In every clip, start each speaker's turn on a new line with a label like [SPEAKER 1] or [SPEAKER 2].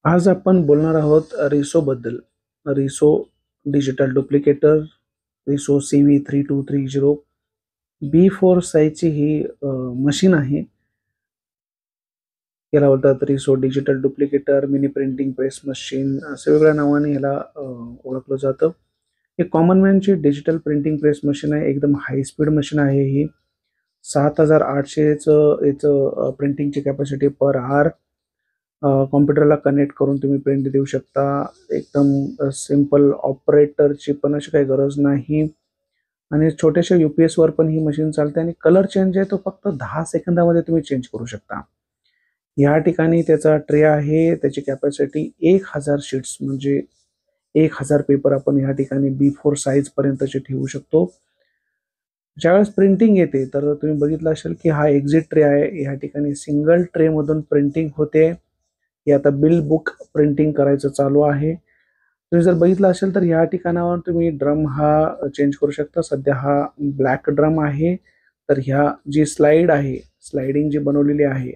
[SPEAKER 1] आज आपण बोलणार आहोत रिसो बद्दल. रिसो डिजिटल डुप्लिकेटर, रिसो CV3230 B4 साईजची ही मशीन आहे. याला बोलतात Riso digital duplicator, mini printing press machine असे वेगळ्या नावाने याला ओळखलं जातं. हे कॉमन मॅनची डिजिटल प्रिंटिंग प्रेस मशीन आहे. एकदम हाय स्पीड मशीन आहे ही. 7800चं याचं प्रिंटिंगची कॅपॅसिटी पर आवर. कॉम्प्युटरला कनेक्ट करून तुम्ही प्रिंट देऊ शकता. एकदम सिंपल ऑपरेटरची पण अशी काही गरज नाही आणि छोट्याशा UPS वर पण ही मशीन चालते आणि कलर चेंज आहे तो फक्त 10 सेकंदामध्ये तुम्ही चेंज करू शकता. या ठिकाणी त्याचा ट्रे आहे. त्याची कॅपॅसिटी 1000 शीट्स म्हणजे 1000 पेपर आपण या ठिकाणी B4 साईज पर्यंतचे ठेवू शकतो. ज्यावेळेस प्रिंटिंग येते तर तुम्ही बघितलं असेल की हा एक्झिट ट्रे आहे. या ठिकाणी सिंगल ट्रे मधून प्रिंटिंग होते. हे आता बिल बुक प्रिंटिंग करायचं चालू आहे. तुम्ही जर बघितलं असेल तर या ठिकाणावर तुम्ही ड्रम हा चेंज करू शकता. सध्या हा ब्लॅक ड्रम आहे. तर ह्या जी स्लाइड आहे, स्लाइडिंग जी बनवलेली आहे,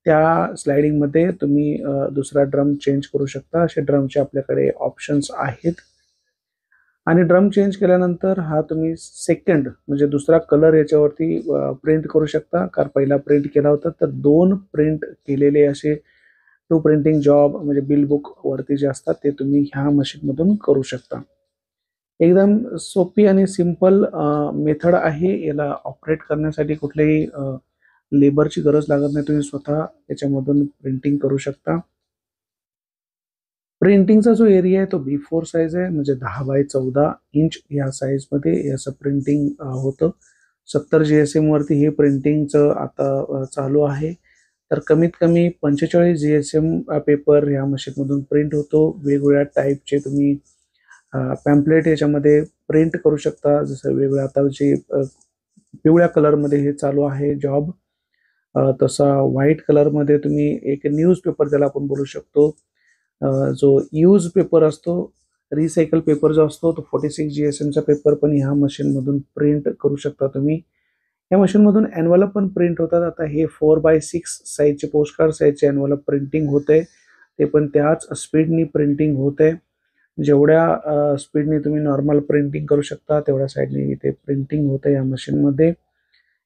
[SPEAKER 1] त्या स्लाइडिंगमध्ये तुम्ही दुसरा ड्रम चेंज करू शकता. असे ड्रमचे आपल्याकडे ऑप्शन्स आहेत. आणि ड्रम चेंज केल्यानंतर हा तुम्ही सेकंड म्हणजे दुसरा कलर याच्यावरती प्रिंट करू शकता. कारण पहिला प्रिंट केला होता तर 2 प्रिंट केलेले असे 2 प्रिंटिंग जॉब म्हणजे बिल बुक वरती जे असतात ते तुम्ही ह्या मशीन मधून करू शकता. एकदम सोपी आणि सिंपल मेथड आहे. याला ऑपरेट करण्यासाठी कुठल्याही लेबरची गरज लागत नाही. तुम्ही स्वतः याच्यामधून प्रिंटिंग करू शकता. प्रिंटिंगचा जो एरिया आहे तो B4 साईज आहे म्हणजे 10x14 इंच या साईजमध्ये याचं प्रिंटिंग होतं. 70 GSM वरती हे प्रिंटिंगचं आता चालू आहे. तर कमीत कमी 45 GSM पेपर या मशीनमधून प्रिंट होतो. वेगवेगळ्या टाईपचे तुम्ही पॅम्पलेट याच्यामध्ये प्रिंट करू शकता. जसं वेगळ्या आता जे पिवळ्या कलरमध्ये हे चालू आहे जॉब. तसा व्हाईट कलरमध्ये तुम्ही एक न्यूजपेपर त्याला आपण बोलू शकतो. जो यूज पेपर असतो, रिसायकल पेपर जो असतो तो 46 GSMचा पेपर पण ह्या मशीनमधून प्रिंट करू शकता तुम्ही. या मशीनमधून एनव्हलप पण प्रिंट होतात. आता हे 4x6 साईजचे पोस्टकार्ड साईजचे एनव्हलप प्रिंटिंग होते. ते पण त्याच स्पीडनी प्रिंटिंग होते. जेवढ्या स्पीडने तुम्ही नॉर्मल प्रिंटिंग करू शकता तेवढ्या साईडने इथे प्रिंटिंग होते या मशीनमध्ये.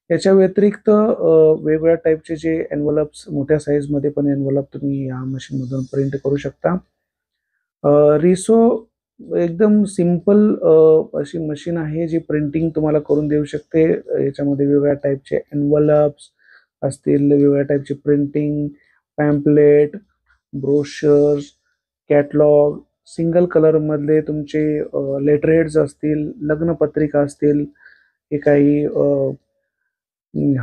[SPEAKER 1] याच्या व्यतिरिक्त वेगवेगळ्या टाईपचे जे एन्व्हलप्स मोठ्या साईजमध्ये पण एन्व्हलप तुम्ही या मशीनमधून प्रिंट करू शकता. रिसो एकदम सिंपल अशी मशीन आहे जी प्रिंटिंग तुम्हाला करून देऊ शकते. याच्यामध्ये वेगवेगळ्या टाईपचे एन्व्हलप्स असतील, वेगवेगळ्या टाईपचे printing, pamphlet, brochures, catalogue, single कलरमधले तुमचे लेटरहेड्स असतील, लग्नपत्रिका असतील, हे काही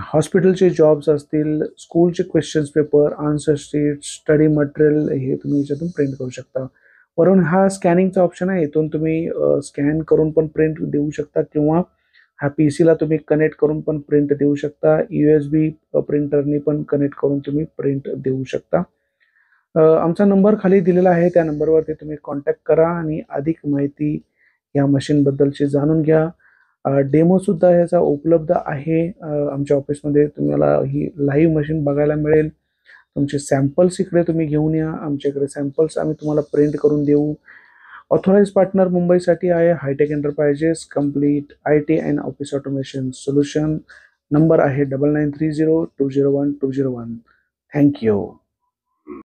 [SPEAKER 1] हॉस्पिटलचे जॉब्स असतील, स्कूलचे questions paper, answer sheet, study material हे तुम्ही याच्यातून प्रिंट करू शकता. वरून हा स्कॅनिंगचा ऑप्शन आहे. इथून तुम्ही स्कॅन करून पण प्रिंट देऊ शकता किंवा हा PC ला तुम्ही कनेक्ट करून पण प्रिंट देऊ शकता. USB प्रिंटरनी पण कनेक्ट करून तुम्ही प्रिंट देऊ शकता. आमचा नंबर खाली दिलेला आहे. त्या नंबरवरती तुम्ही कॉन्टॅक्ट करा आणि अधिक माहिती या मशीनबद्दलची जाणून घ्या. डेमो सुद्धा याचा उपलब्ध आहे. आमच्या ऑफिसमध्ये तुम्हाला ही लाईव्ह मशीन बघायला मिळेल. तुमचे सॅम्पल्स इकडे तुम्ही घेऊन या. आमच्याकडे सॅम्पल्स आम्ही तुम्हाला प्रिंट करून देऊ. ऑथोराइज पार्टनर मुंबईसाठी आहे hitech enterprises, complete IT and office automation solution. Number आहे 9930201201. थँक्यू.